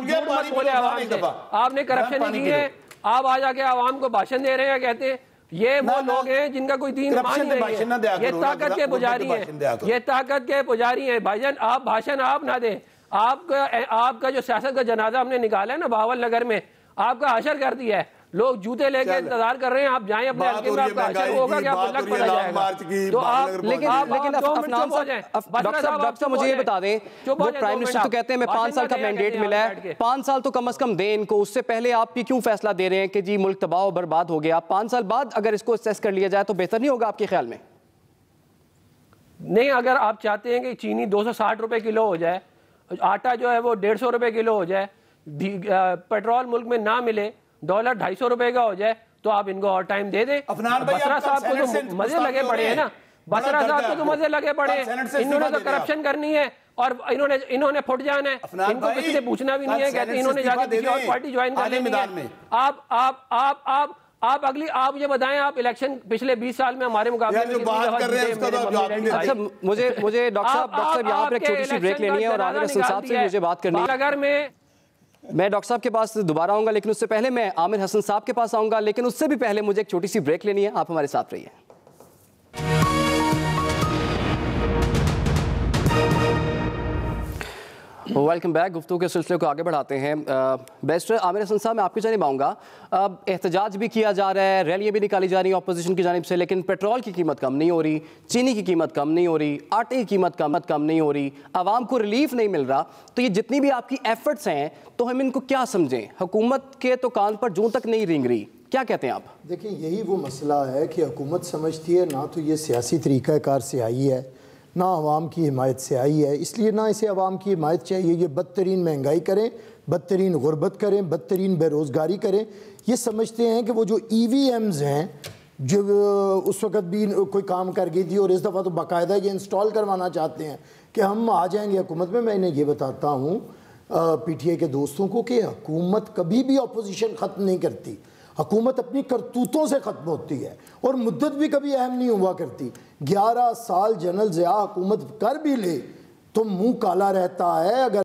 झूठ मत बोले आवाम से, आपने करप्शन नहीं की है। आप आ जाके आवाम को भाषण दे रहे हैं, कहते हैं ये वो लोग हैं जिनका कोई दीन ईमान नहीं है, ये ताकत के पुजारी हैं, ये ताकत के पुजारी हैं। भाईजान आप भाषण आप ना दें, आपका जो सियासत का जनाजा हमने निकाला है ना भावनगर में, आपका हशर कर दिया है, लोग जूते लेके इंतजार कर रहे हैं, आप जाएं अपने हल्के में, आपका हशर होगा क्या लग पड़ा जाएगा। तो आप लेकिन डॉक्टर साहब मुझे ये बता दें, वो प्राइम मिनिस्टर तो कहते हैं मैं 5 साल का मैंडेट मिला है, 5 साल तो कम से कम दें इनको, उससे पहले आप क्यों फैसला दे रहे हैं कि जी मुल्क तबाह बर्बाद हो गया। 5 साल बाद अगर इसको असेस कर लिया जाए तो बेहतर नहीं होगा आपके ख्याल में? नहीं, अगर आप चाहते हैं कि चीनी 260 रुपए किलो हो जाए, आटा जो है वो 150 रुपए किलो हो जाए, पेट्रोल मुल्क में ना मिले, डॉलर 250 रुपए का हो जाए, तो आप इनको और टाइम दे दें। बसरा साहब को तो मजे लगे पड़े हैं ना, बसरा साहब को तो मजे लगे पड़े हैं, इन्होंने तो करप्शन करनी है और इन्होंने फुट जाना है, इनको किसी से पूछना भी नहीं है, कहते इन्होंने जाके किसी और पार्टी ज्वाइन कर लेनी है। आप अगली आप ये बताएं, आप इलेक्शन पिछले 20 साल में हमारे मुकाबले में अच्छा मुझे डॉक्टर साहब यहाँ पर एक छोटी सी ब्रेक लेनी है और आमिर हसन साहब से मुझे बात करनी है। अगर मैं डॉक्टर साहब के पास दोबारा आऊंगा, लेकिन उससे पहले मैं आमिर हसन साहब के पास आऊंगा, लेकिन उससे भी पहले मुझे एक छोटी सी ब्रेक लेनी है। आप हमारे साथ रहिए। Welcome back. गुफ्तगू के सिलसिले को आगे बढ़ाते हैं। बैरिस्टर आमिर हसन साहब, मैं आपकी जानिब आऊँगा। अब एहतजाज भी किया जा रहा है, रैलियाँ भी निकाली जा रही हैं अपोजिशन की जानिब से, लेकिन पेट्रोल की कीमत कम नहीं हो रही, चीनी की कीमत कम नहीं हो रही, आटे की कीमत कम नहीं हो रही, आवाम को रिलीफ नहीं मिल रहा। तो ये जितनी भी आपकी एफर्ट्स हैं, तो हम इनको क्या समझें? हुकूमत के तो कान पर जूं तक नहीं रेंग रही, क्या कहते हैं आप? देखिए, यही वो मसला है कि हुकूमत समझती है ना तो ये सियासी तरीक़ाकार से आई है, ना आवाम की हिमायत से आई है, इसलिए ना इसे आवाम की हिमायत चाहिए। ये बदतरीन महंगाई करें, बदतरीन गुर्बत करें, बदतरीन बेरोज़गारी करें। ये समझते हैं कि वो जो EVMs हैं, जो उस वक़्त भी कोई काम कर गई थी और इस दफ़ा तो बाकायदा ये इंस्टॉल करवाना चाहते हैं कि हम आ जाएंगे हुकूमत में। मैं इन्हें ये बताता हूँ PTI के दोस्तों को कि हुकूमत कभी भी अपोजिशन ख़त्म नहीं करती, हुकूमत अपनी करतूतों से ख़त्म होती है और मुद्दत भी कभी अहम नहीं हुआ करती। 11 साल जनरल ज़िया हुकूमत कर भी ले तो मुंह काला रहता है। अगर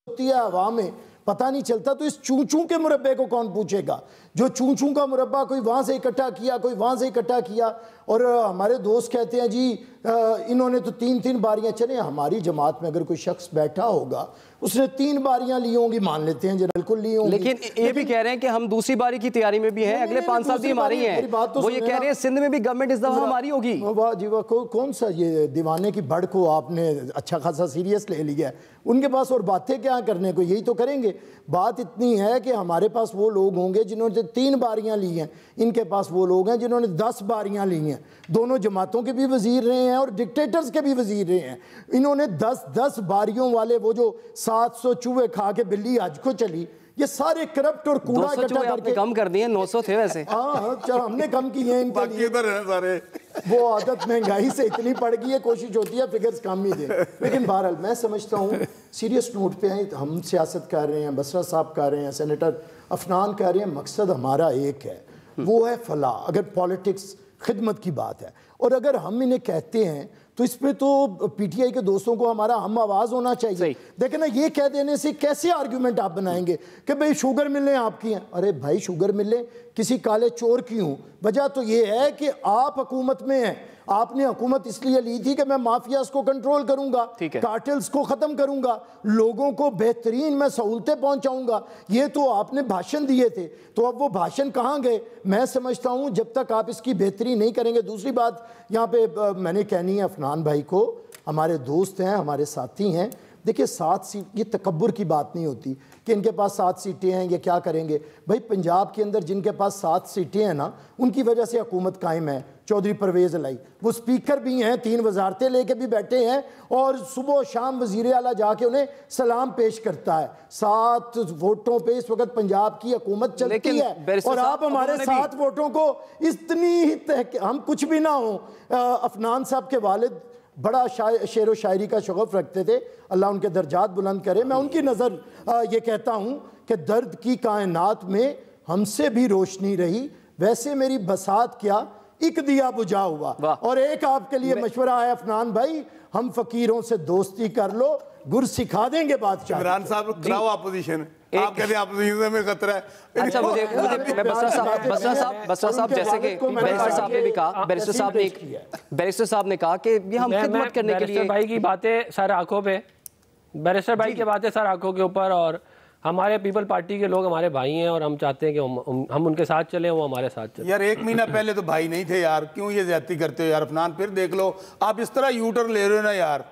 होती है हवा में पता नहीं चलता, तो इस चूचू के मुरब्बे को कौन पूछेगा? जो चूचू का मुरब्बा कोई वहाँ से इकट्ठा किया, कोई वहाँ से इकट्ठा किया। और हमारे दोस्त कहते हैं जी इन्होंने तो 3-3 बारियाँ, चले हमारी जमात में अगर कोई शख्स बैठा होगा उसने 3 बारियां ली होंगी, मान लेते हैं बिल्कुल ली होंगी, लेकिन ये भी कह रहे हैं कि हम दूसरी बारी की तैयारी में भी हैं, अगले 5 साल भी हमारी हैं। वो ये कह रहे हैं सिंध में भी गवर्नमेंट इस दफा हमारी होगी। वाह जी वाह, कौन सा ये दीवाने की बड़ को आपने अच्छा खासा सीरियस ले लिया है। उनके पास और बातें क्या करने को, यही तो करेंगे। बात इतनी है कि हमारे पास वो लोग होंगे जिन्होंने 3 बारियां ली हैं, इनके पास वो लोग हैं जिन्होंने 10 बारियां ली हैं। दोनों जमातों के भी वजीर रहे हैं और डिक्टेटर्स के भी वजीर रहे हैं। इन्होंने 10-10 बारियों वाले वो जो 700 चूहे खा के बिल्ली आज को चली, ये सारे करप्ट और कूड़ा इकट्ठा करके कम कर दिए, 900 थे वैसे। हाँ चलो हमने कम किए हैं इनके लिए। सारे वो आदत महंगाई से इतनी पड़ गई है, कोशिश होती है फिगर्स कम ही दे। लेकिन बहरहाल मैं समझता हूँ सीरियस नोट पे हैं, हम सियासत कर रहे हैं, बसरा साहब कर रहे हैं, सेनेटर अफनान कर रहे हैं, मकसद हमारा एक है, वो है फलाह। अगर पॉलिटिक्स खिदमत की बात है और अगर हम इन्हें कहते हैं तो इस पे तो PTI के दोस्तों को हमारा हम आवाज़ होना चाहिए। देखें ना, ये कह देने से कैसे आर्ग्यूमेंट आप बनाएंगे कि भाई शुगर मिलें आपकी हैं। अरे भाई शुगर मिलें किसी काले चोर की हूँ, वजह तो ये है कि आप हुकूमत में हैं। आपने हुकूमत इसलिए ली थी कि मैं माफियाज को कंट्रोल करूंगा, कार्टेल्स को ख़त्म करूंगा, लोगों को बेहतरीन मैं सहूलतें पहुंचाऊंगा। ये तो आपने भाषण दिए थे, तो अब वो भाषण कहाँ गए? मैं समझता हूं जब तक आप इसकी बेहतरी नहीं करेंगे। दूसरी बात यहाँ पे मैंने कहनी है अफनान भाई को, हमारे दोस्त हैं, हमारे साथी हैं। देखिए 7 सीट, ये तकब्बुर की बात नहीं होती कि इनके पास 7 सीटें हैं, ये क्या करेंगे। भाई पंजाब के अंदर जिनके पास 7 सीटें हैं ना, उनकी वजह से हुकूमत कायम है। चौधरी परवेज़ अलाई वो स्पीकर भी हैं, 3 वजारतें लेके भी बैठे हैं और सुबह शाम वज़ीर आला जाके उन्हें सलाम पेश करता है। 7 वोटों पे इस वक्त पंजाब की हुकूमत चलती है और आप हमारे 7 वोटों को इतनी ही हम कुछ भी ना हो। अफनान साहब के वालिद बड़ा शेर व शायरी का शगफ रखते थे, अल्लाह उनके दर्जात बुलंद करे। मैं उनकी नज़र ये कहता हूँ कि दर्द की कायनात में हमसे भी रोशनी रही, वैसे मेरी बसात क्या एक दिया बुझा हुआ। और एक आपके लिए मशवरा है अफनान भाई, हम फकीरों से दोस्ती कर लो, गुर सिखा देंगे बादशाह। इमरान साहब कराओ अपोजिशन, आप कहते हैं अपोजिशन में खतरा है। अच्छा मुझे बसरा साहब जैसे कि बैरिस्टर साहब ने भी कहा, बैरिस्टर साहब ने कहा कि ये हम खिदमत करने के लिए, भाई की बातें सर आंखों पे, बैरिस्टर भाई की बातें सर आंखों के ऊपर, और हमारे पीपल पार्टी के लोग हमारे भाई हैं और हम चाहते हैं कि हम उनके साथ चलें, वो हमारे साथ चलें। यार 1 महीना पहले तो भाई नहीं थे यार, क्यों ये ज्यादती करते हो यार अफनान? फिर देख लो आप इस तरह यूटर्न ले रहे हो ना यार।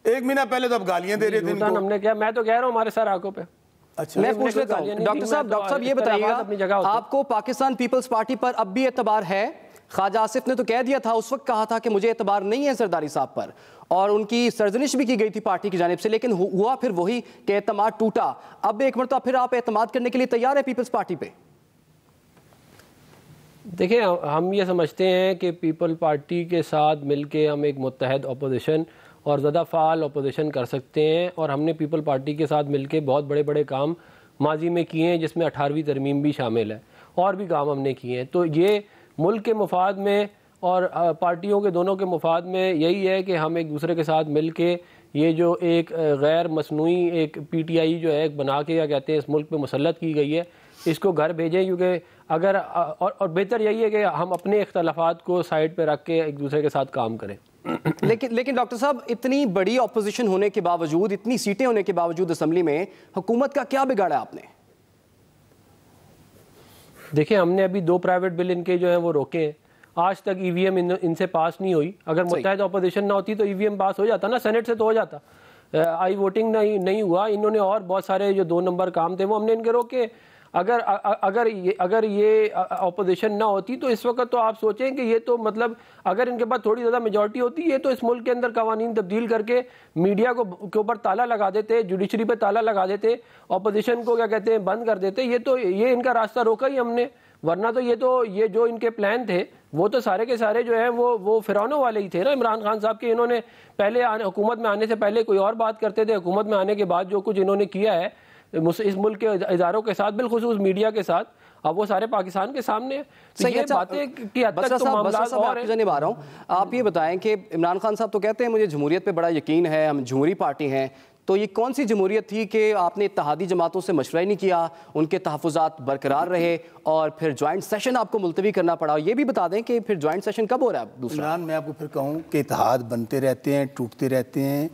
1 महीना पहले तो आप गालियां दे रहे थे इनको। हमने क्या, मैं तो कह रहा हूँ हमारे सर आंखों पे। अच्छा मैं पूछ लेता हूँ डॉक्टर साहब ये बताइएगा, आपको पाकिस्तान पीपल्स पार्टी पर अब भी एतबार है? ख्वाजा आसिफ ने तो कह दिया था, उस वक्त कहा था कि मुझे एतबार नहीं है सरदारी साहब पर, और उनकी सरजनिश भी की गई थी पार्टी की जानिब से, लेकिन हुआ फिर वही कि एतमाद टूटा। अब एक मरतबा फिर आप एतमाद करने के लिए तैयार है पीपल्स पार्टी पे? देखिए हम ये समझते हैं कि पीपल पार्टी के साथ मिलके हम एक मुत्तहद अपोजिशन और ज़्यादा फ़ाल अपोजिशन कर सकते हैं, और हमने पीपल पार्टी के साथ मिलके बहुत बड़े बड़े काम माजी में किए हैं, जिसमें 18वीं तरमीम भी शामिल है, और भी काम हमने किए हैं। तो ये मुल्क के मुफाद में और पार्टियों के दोनों के मुफाद में यही है कि हम एक दूसरे के साथ मिल के ये जो एक गैर मसनूई एक PTI जो है बना के, क्या कहते हैं, इस मुल्क पे मुसल्लत की गई है, इसको घर भेजें। क्योंकि अगर और बेहतर यही है कि हम अपने इख्तलाफात को साइड पे रख के एक दूसरे के साथ काम करें। लेकिन डॉक्टर साहब, इतनी बड़ी ऑपोजिशन होने के बावजूद, इतनी सीटें होने के बावजूद असेंबली में हुकूमत का क्या बिगाड़ा आपने? देखिए हमने अभी 2 प्राइवेट बिल इनके जो हैं वो रोके हैं, आज तक EVM इनसे पास नहीं हुई। अगर मुत्तहद अपोजिशन ना होती तो EVM पास हो जाता ना, सेनेट से तो हो जाता। आई वोटिंग नहीं हुआ। इन्होंने और बहुत सारे जो 2 नंबर काम थे वो हमने इनके रोके। अगर ये अपोजिशन ना होती तो इस वक्त तो आप सोचें कि ये तो मतलब अगर इनके पास थोड़ी ज़्यादा मेजॉरिटी होती है तो इस मुल्क के अंदर कवानीन तब्दील करके मीडिया के ऊपर ताला लगा देते, जुडिशरी पे ताला लगा देते, अपोजिशन को क्या कहते हैं बंद कर देते। ये इनका रास्ता रोका ही हमने। वरना तो ये जो इनके प्लान थे वो तो सारे के सारे जो है वो फिरौनों वाले ही थे ना, इमरान खान साहब के। इन्होंने पहले हुकूमत में आने से पहले कोई और बात करते थे, हुकूमत में आने के बाद जो कुछ इन्होंने किया है इस मुल्क के इदारों के साथ, बिलखुसूस मीडिया के साथ, अब वो सारे पाकिस्तान के सामने है। तो ये बातें कि हद तक तो मामला और है। नहीं आ रहा हूँ, आप ये बताएं कि इमरान खान साहब तो कहते हैं मुझे जमहूरियत पे बड़ा यकीन है, हम जमहूरी पार्टी हैं, तो ये कौन सी जमहूरियत थी कि आपने इत्तेहादी जमातों से मशवरा ही नहीं किया, उनके तहफ़्फ़ुज़ात बरकरार रहे और फिर जॉइंट सेशन आपको मुलतवी करना पड़ा? ये भी बता दें कि फिर जॉइंट सेशन कब हो रहा है दूसरा? इमरान, मैं आपको फिर कहूँ कि इत्तेहाद बनते रहते हैं, टूटते रहते हैं।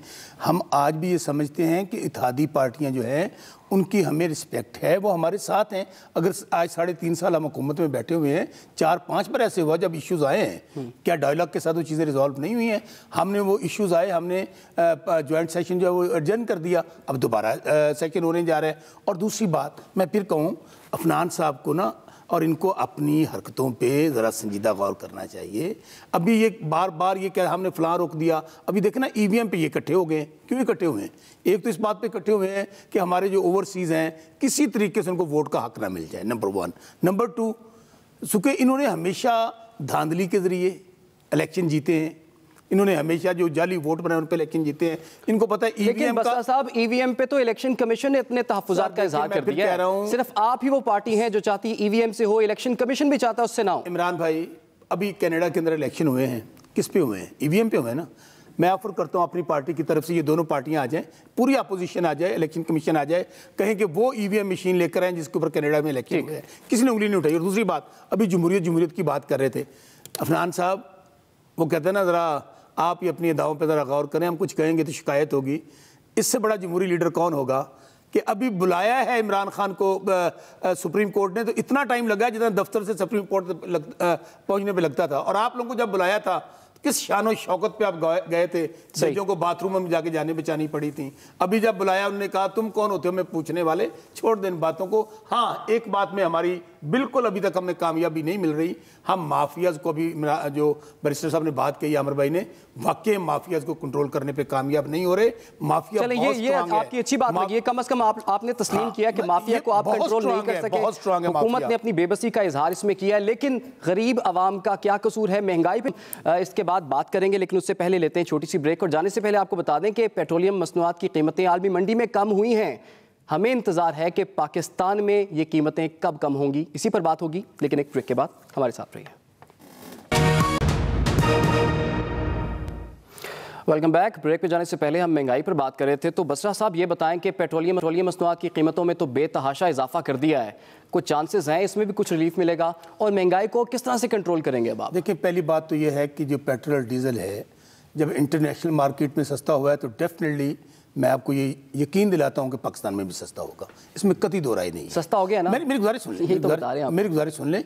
हम आज भी ये समझते हैं कि इत्तेहादी पार्टियाँ जो है उनकी हमें रिस्पेक्ट है, वो हमारे साथ हैं। अगर आज 3.5 साल हम हुकूमत में बैठे हुए हैं, 4-5 बार ऐसे हुआ जब इश्यूज़ आए हैं, क्या डायलॉग के साथ वो चीज़ें रिजॉल्व नहीं हुई हैं? हमने वो इश्यूज़ आए, हमने जॉइंट सेशन जो है वो अर्जन कर दिया, अब दोबारा सेशन होने जा रहा है। और दूसरी बात मैं फिर कहूँ, अफनान साहब को ना और इनको अपनी हरकतों पे ज़रा संजीदा गौर करना चाहिए। अभी ये बार बार ये क्या हमने फलां रोक दिया, अभी देखें ना EVM पे ये इकट्ठे हो गए। क्यों इकट्ठे हुए हैं? एक तो इस बात पे इकट्ठे हुए हैं कि हमारे जो ओवरसीज़ हैं किसी तरीके से उनको वोट का हक ना मिल जाए, नंबर 1। नंबर 2, चूँकि इन्होंने हमेशा धांधली के ज़रिए इलेक्शन जीते हैं, इन्होंने हमेशा जो जाली वोट बनाए उन पे इलेक्शन जीते हैं, इनको पता है EVM का। साहब, EVM पे तो इलेक्शन कमीशन ने अपने तहफ़्फ़ुज़ात का इज़हार कर दिया है। सिर्फ आप ही वो पार्टी है जो चाहती है EVM से हो, इलेक्शन कमीशन भी चाहता है उससे ना हो। इमरान भाई, अभी कनाडा के अंदर इलेक्शन हुए हैं, किस पे हुए हैं? EVM पे हुए हैं ना। मैं ऑफर करता हूँ अपनी पार्टी की तरफ से ये दोनों पार्टियां आ जाएं, पूरी अपोजिशन आ जाए, इलेक्शन कमीशन आ जाए, कहें कि वो EVM मशीन लेकर आए जिसके ऊपर कनाडा में इलेक्शन हुए हैं। किसी ने उंगली नहीं उठाई। और दूसरी बात, अभी जमहूरियत की बात कर रहे थे अफनान साहब, वो कहते हैं ना ज़रा आप ही अपनी अदाओं पे ज़रा गौर करें, हम कुछ कहेंगे तो शिकायत होगी। इससे बड़ा जमहूरी लीडर कौन होगा कि अभी बुलाया है इमरान खान को सुप्रीम कोर्ट ने, तो इतना टाइम लगा जितना दफ्तर से सुप्रीम कोर्ट पहुंचने पे लगता था। और आप लोगों को जब बुलाया था किस शान और शौकत पे आप गए थे, बच्चों को बाथरूम में जाके जाने बचानी पड़ी थी। अभी जब बुलाया उन्होंने कहा तुम कौन होते हो मैं पूछने वाले, छोड़ दें बातों को। हाँ, एक बात में हमारी बिल्कुल अभी तक हमें कामयाबी नहीं मिल रही। हम माफियाज को भी, जो बैरिस्टर साहब ने बात कही आमिर भाई ने, वाकई माफियाज को कंट्रोल करने पे कामयाब नहीं हो रहे। माफिया ये आपकी अच्छी बात लगी, कम से कम आपने तस्लीम किया कि माफिया को आप कंट्रोल नहीं कर सके। हुकूमत ने अपनी बेबसी का इजहार इसमें किया है, लेकिन गरीब आवाम का क्या कसूर है? महंगाई पे इसके बाद बात करेंगे, लेकिन उससे पहले लेते हैं छोटी सी ब्रेक। और जाने से पहले आपको बता दें कि पेट्रोलियम मसनूआत की कीमतें आलमी मंडी में कम हुई हैं। हमें इंतजार है कि पाकिस्तान में ये कीमतें कब कम होंगी, इसी पर बात होगी, लेकिन एक ब्रेक के बाद हमारे साथ रहिए। Welcome back. ब्रेक पे जाने से पहले हम महंगाई पर बात कर रहे थे, तो बसरा साहब ये बताएं कि पेट्रोलियम मसनूआत की कीमतों में तो बेतहाशा इजाफा कर दिया है, कुछ चांसेस हैं इसमें भी कुछ रिलीफ मिलेगा, और महंगाई को किस तरह से कंट्रोल करेंगे अब आप? देखिए, पहली बात तो ये है कि जो पेट्रोल डीजल है जब इंटरनेशनल मार्केट में सस्ता हुआ है तो डेफिनेटली मैं आपको ये यकीन दिलाता हूँ कि पाकिस्तान में भी सस्ता होगा, इसमें कतई दो राय नहीं। सस्ता हो गया ना? मेरी गुजारिश सुन लें, मेरी गुजारिश सुन लें।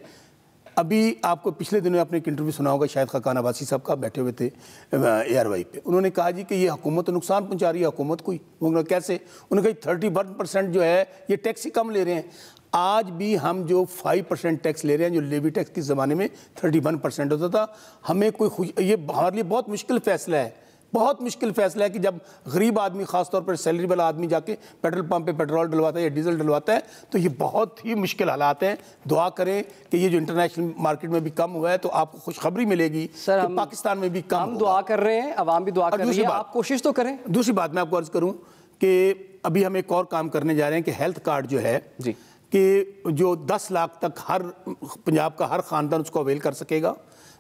अभी आपको पिछले दिनों आपने एक इंटरव्यू सुना होगा, शायद खाकान अब्बासी साहब का, बैठे हुए थे ARY पे। उन्होंने कहा जी कि ये हुकूमत तो नुकसान पहुंचा रही है, हुकूमत को ही। उन्होंने कैसे? उन्होंने कहा 31% जो है ये टैक्स ही कम ले रहे हैं। आज भी हम जो 5% टैक्स ले रहे हैं, जो लेवी टैक्स के ज़माने में 31% होता था, हमें कोई ये हमारे लिए बहुत मुश्किल फ़ैसला है, बहुत मुश्किल फैसला है कि जब गरीब आदमी, खासतौर पर सैलरी वाला आदमी जाके पेट्रोल पंप पे पेट्रोल डलवाता है या डीजल डलवाता है, तो ये बहुत ही मुश्किल हालात हैं। दुआ करें कि ये जो इंटरनेशनल मार्केट में भी कम हुआ है तो आपको खुशखबरी मिलेगी सर, हम पाकिस्तान में भी कम। हम दुआ कर रहे हैं, अवाम भी दुआ कर रही है, आप कोशिश तो करें। दूसरी बात मैं आपको अर्ज करूँ कि अभी हम एक और काम करने जा रहे हैं कि हेल्थ कार्ड जो है जी, कि जो 10 लाख तक हर पंजाब का हर ख़ानदान उसको अवेल कर सकेगा।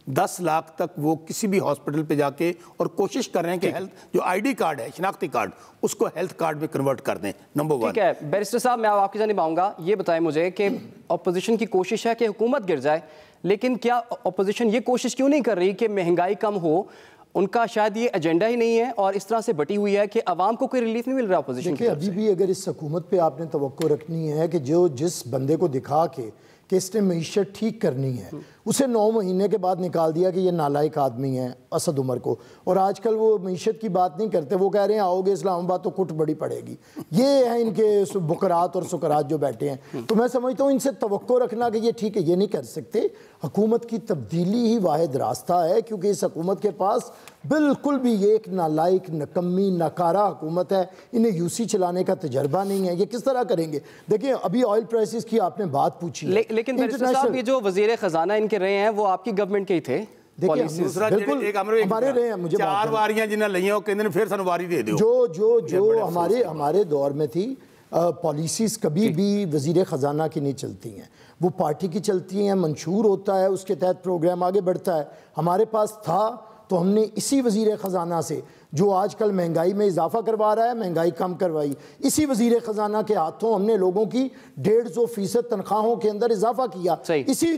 10 लाख तक वो किसी भी हॉस्पिटल पे जाके, और कोशिश कर रहे हैं कि हेल्थ जो ID कार्ड है, शनाख्ती कार्ड, उसको हेल्थ कार्ड में कन्वर्ट कर दें। नंबर 1। ठीक है बैरिस्टर साहब, मैं आपकी जानिब आऊँगा। ये बताएं मुझे कि अपोजिशन की कोशिश है कि हुकूमत गिर जाए, लेकिन क्या अपोजिशन ये कोशिश क्यों नहीं कर रही कि महंगाई कम हो? उनका शायद ये एजेंडा ही नहीं है और इस तरह से बटी हुई है कि आवाम को कोई रिलीफ नहीं मिल रहा अपोजिशन की। अभी भी अगर इस हुकूमत पे आपने तवक्को रखनी है कि जो जिस बंदे को दिखा के कि इसने मईशत ठीक करनी है, उसे 9 महीने के बाद निकाल दिया कि ये नालायक आदमी है, असद उमर को, और आजकल वो मईशत की बात नहीं करते, वो कह रहे हैं आओगे इस्लामाबाद तो कुट बड़ी पड़ेगी। ये है इनके बुकरात और सुकरात जो बैठे हैं। तो मैं समझता हूँ इनसे तवक्को रखना कि ये ठीक है, ये नहीं कर सकते। हुकूमत की तब्दीली ही वाहिद रास्ता है, क्योंकि इस हुकूमत के पास बिल्कुल भी ये एक नालायक, नकम्मी, नाकारा हुकूमत है। इन्हें यूसी चलाने का तजर्बा नहीं है। ये किस तरह करेंगे? देखिए, अभी ऑयल प्राइसेस की आपने बात पूछी है, लेकिन बैरिस्टर साहब, ये जो वजीर खजाना इनके रहे हैं वो आपकी गवर्नमेंट के ही थे। बिल्कुल हमारे रहे हैं। मुझे 4 वारियां जिन्हें लिया कहते फिर सानू वारी दे दो। जो हमारे दौर में थी, पॉलिसीज़ कभी भी वज़ीर ख़जाना की नहीं चलती हैं, वो पार्टी की चलती हैं। मंशूर होता है, उसके तहत प्रोग्राम आगे बढ़ता है। हमारे पास था तो हमने इसी वज़ीर ख़जाना से, जो आजकल महंगाई में इजाफा करवा रहा है, महंगाई कम करवाई। इसी वज़ीर ख़जाना के हाथों हमने लोगों की 150% तनख्वाहों के अंदर इजाफा किया। इसी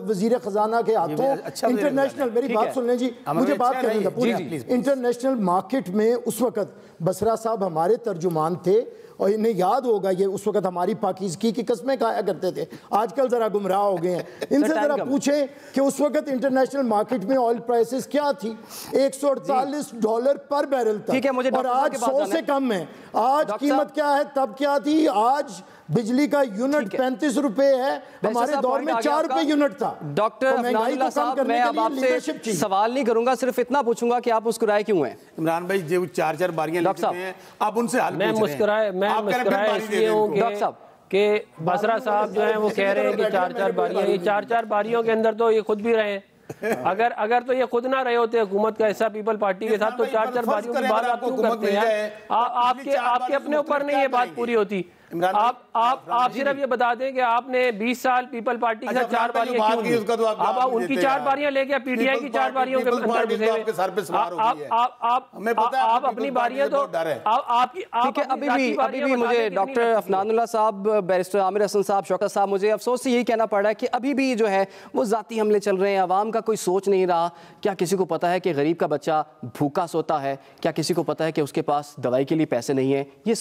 वज़ीर ख़जाना के हाथों इंटरनेशनल, मेरी बात सुन लें जी, मुझे बात करने दो पूरी। इंटरनेशनल मार्केट में उस वक़्त बसरा साहब हमारे तर्जुमान थे, और इन्हें याद होगा ये उस वक्त हमारी पाकिज़गी की कस्में खाया करते थे। आजकल ज़रा गुमराह हो गए हैं। इनसे ज़रा पूछें कि उस वक्त इंटरनेशनल मार्केट में ऑयल प्राइसेस क्या थी? $148 पर बैरल था, और आज 100 से कम है। आज कीमत क्या है, तब क्या थी? आज बिजली का यूनिट 35 रुपए है, हमारे दौर में 4 रुपए यूनिट था। डॉक्टर अफनानुल्लाह साहब, मैं अब आपसे सवाल नहीं करूंगा, सिर्फ इतना पूछूंगा कि आप मुस्कुराए क्यों हैं? इमरान भाई जो 4 बारियां लेते हैं, आप उनसे हल मैं मुस्कुराए इसलिए हूँ कि बसरा साहब जो है वो कह रहे हैं कि 4 बारियां, ये 4 बारियों के अंदर तो ये खुद भी रहे हैं। अगर तो ये खुद ना रहे होते हुकूमत का हिस्सा पीपल पार्टी के साथ, तो 4 बारियों की बात आप क्यों करते हैं? आपके अपने ऊपर नहीं ये बात पूरी होती। आप सिर्फ ये बता दें कि आपने 20 साल पीपल पार्टी के साथ 4 बारियां क्यों दी? आप उनकी 4 बारियां लेके पीटीआई की 4 बारियों के अंदर घुसे हुए। आप अपनी बारियां तो आपकी। ठीक है, अभी भी मुझे डॉक्टर अफनानुल्लाह साहब, बैरिस्टर आमिर हसन साहब, शौकत साहब, मुझे अफसोस से यही कहना पड़ रहा है कि अभी भी जो है वो जाती हमले चल रहे हैं। आवाम का कोई सोच नहीं रहा। क्या किसी को पता है कि गरीब का बच्चा भूखा सोता है? क्या किसी को पता है कि उसके पास दवाई के लिए पैसे नहीं है? ये